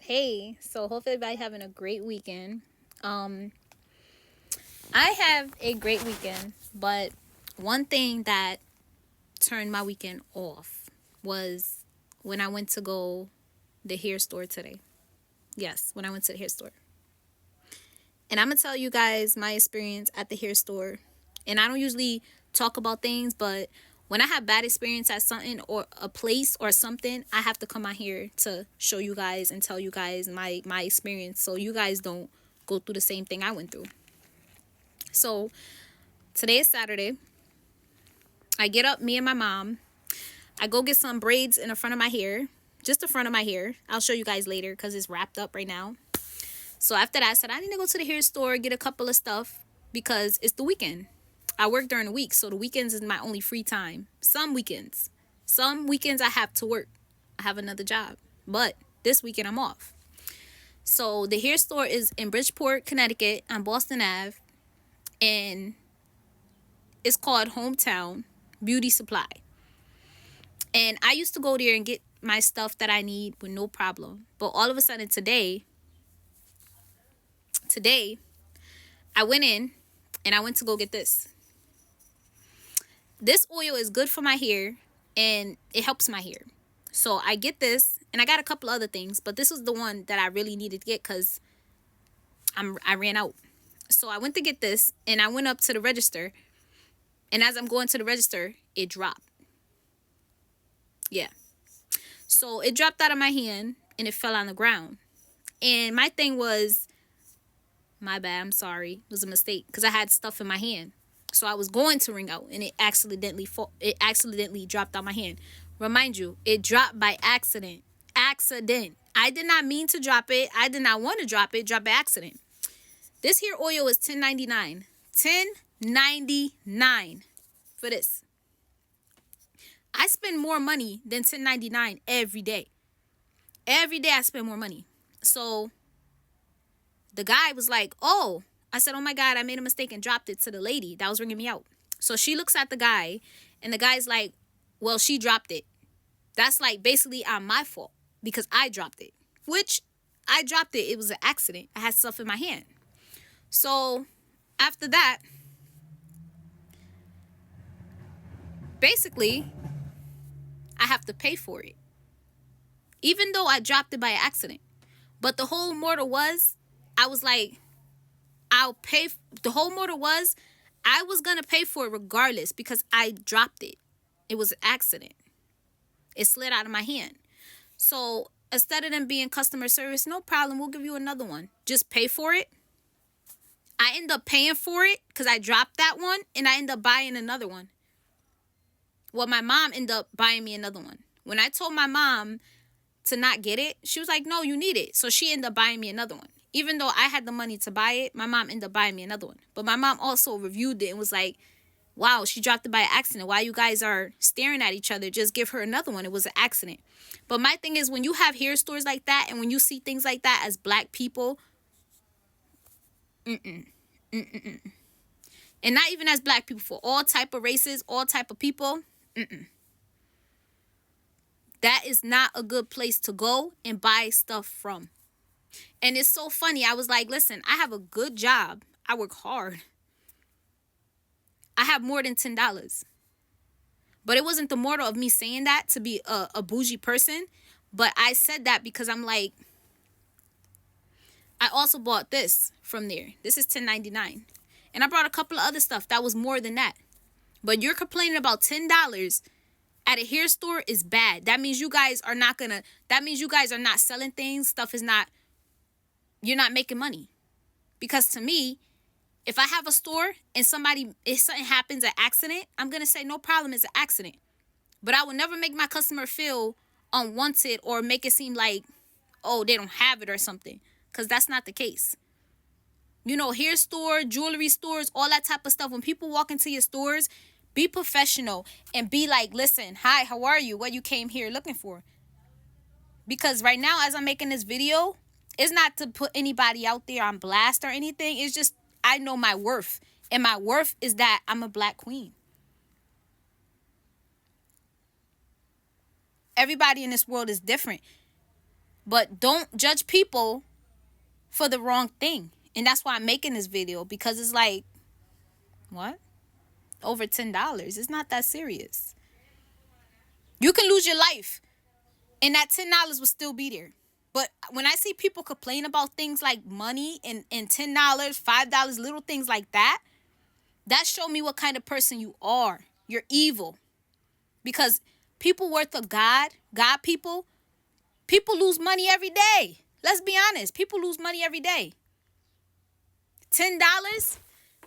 Hey, so hopefully everybody having a great weekend. I have a great weekend, but one thing that turned my weekend off was when I went to go the hair store today. Yes, when I went to the hair store. And I'm gonna tell you guys my experience at the hair store. And I don't usually talk about things, but when I have bad experience at something or a place or something, I have to come out here to show you guys and tell you guys my experience so you guys don't go through the same thing I went through. So today is Saturday. I get up, me and my mom. I go get some braids in the front of my hair, just the front of my hair. I'll show you guys later because it's wrapped up right now. So after that, I said I need to go to the hair store, get a couple of stuff because it's the weekend. I work during the week, so the weekends is my only free time. Some weekends I have to work. I have another job, but this weekend I'm off. So the hair store is in Bridgeport, Connecticut, on Boston Ave, and it's called Hometown Beauty Supply. And I used to go there and get my stuff that I need with no problem. But all of a sudden today, I went in and I went to go get this. This oil is good for my hair and it helps my hair. So I get this and I got a couple other things, but this was the one that I really needed to get because I ran out. So I went to get this and I went up to the register, and as I'm going to the register, it dropped. Yeah. So it dropped out of my hand and it fell on the ground. And my thing was, my bad, I'm sorry. It was a mistake because I had stuff in my hand. So I was going to ring out and it accidentally dropped out my hand. Remind you, it dropped by accident. Accident. I did not mean to drop it. I did not want to drop it. Drop by accident. This here oil is $10.99. $10.99 for this. I spend more money than $10.99 every day. Every day I spend more money. So the guy was like, oh, I said, oh my God, I made a mistake and dropped it to the lady that was ringing me out. So she looks at the guy and the guy's like, well, she dropped it. That's like basically on my fault because I dropped it, which I dropped it. It was an accident. I had stuff in my hand. So after that, basically, I have to pay for it, even though I dropped it by accident. But the whole mortal was, I was like, I'll pay. The whole mortal was, I was going to pay for it regardless because I dropped it. It was an accident. It slid out of my hand. So instead of them being customer service, no problem, we'll give you another one. Just pay for it. I end up paying for it because I dropped that one and I end up buying another one. Well, my mom ended up buying me another one. When I told my mom to not get it, she was like, no, you need it. So she ended up buying me another one. Even though I had the money to buy it, my mom ended up buying me another one. But my mom also reviewed it and was like, wow, she dropped it by accident. Why you guys are staring at each other? Just give her another one. It was an accident. But my thing is, when you have hair stores like that and when you see things like that as black people, and not even as black people, for all type of races, all type of people, that is not a good place to go and buy stuff from. And it's so funny. I was like, listen, I have a good job. I work hard. I have more than $10. But it wasn't the mortal of me saying that to be a bougie person. But I said that because I'm like, I also bought this from there. This is $10.99. And I brought a couple of other stuff that was more than that. But you're complaining about $10 at a hair store is bad. That means you guys are not selling things. Stuff is not, you're not making money. Because to me, if I have a store and if something happens, an accident, I'm going to say no problem, it's an accident. But I will never make my customer feel unwanted or make it seem like, oh, they don't have it or something. Because that's not the case. You know, hair store, jewelry stores, all that type of stuff. When people walk into your stores, be professional and be like, listen, hi, how are you? What you came here looking for? Because right now, as I'm making this video, it's not to put anybody out there on blast or anything. It's just, I know my worth. And my worth is that I'm a black queen. Everybody in this world is different. But don't judge people for the wrong thing. And that's why I'm making this video, because it's like, what? Over $10. It's not that serious. You can lose your life and that $10 will still be there. But when I see people complain about things like money and $10, $5, little things like that, that show me what kind of person you are. You're evil. Because people worth of God people lose money every day. Let's be honest. People lose money every day. $10?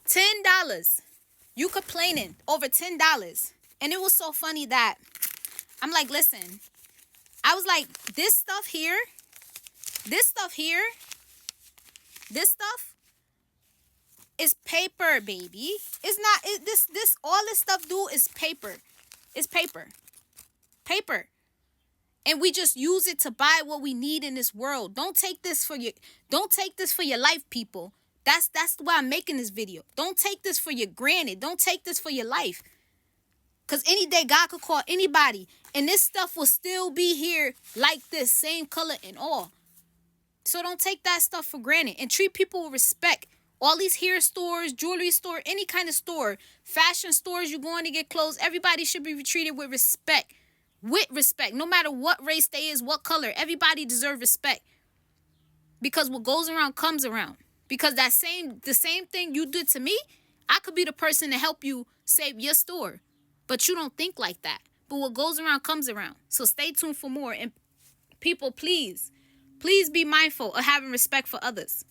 $10. You complaining over $10. And it was so funny that I'm like, listen, I was like, this stuff here, this stuff is paper, baby. It's not, all this stuff do is paper. It's paper. Paper. And we just use it to buy what we need in this world. Don't take this for your life, people. That's why I'm making this video. Don't take this for your granted. Don't take this for your life. Because any day God could call anybody and this stuff will still be here like this, same color and all. So don't take that stuff for granted and treat people with respect. All these hair stores, jewelry store, any kind of store, fashion stores, you're going to get clothes. Everybody should be treated with respect. With respect. No matter what race they is, what color. Everybody deserves respect. Because what goes around comes around. Because the same thing you did to me, I could be the person to help you save your store. But you don't think like that. But what goes around comes around. So stay tuned for more. And people, please be mindful of having respect for others.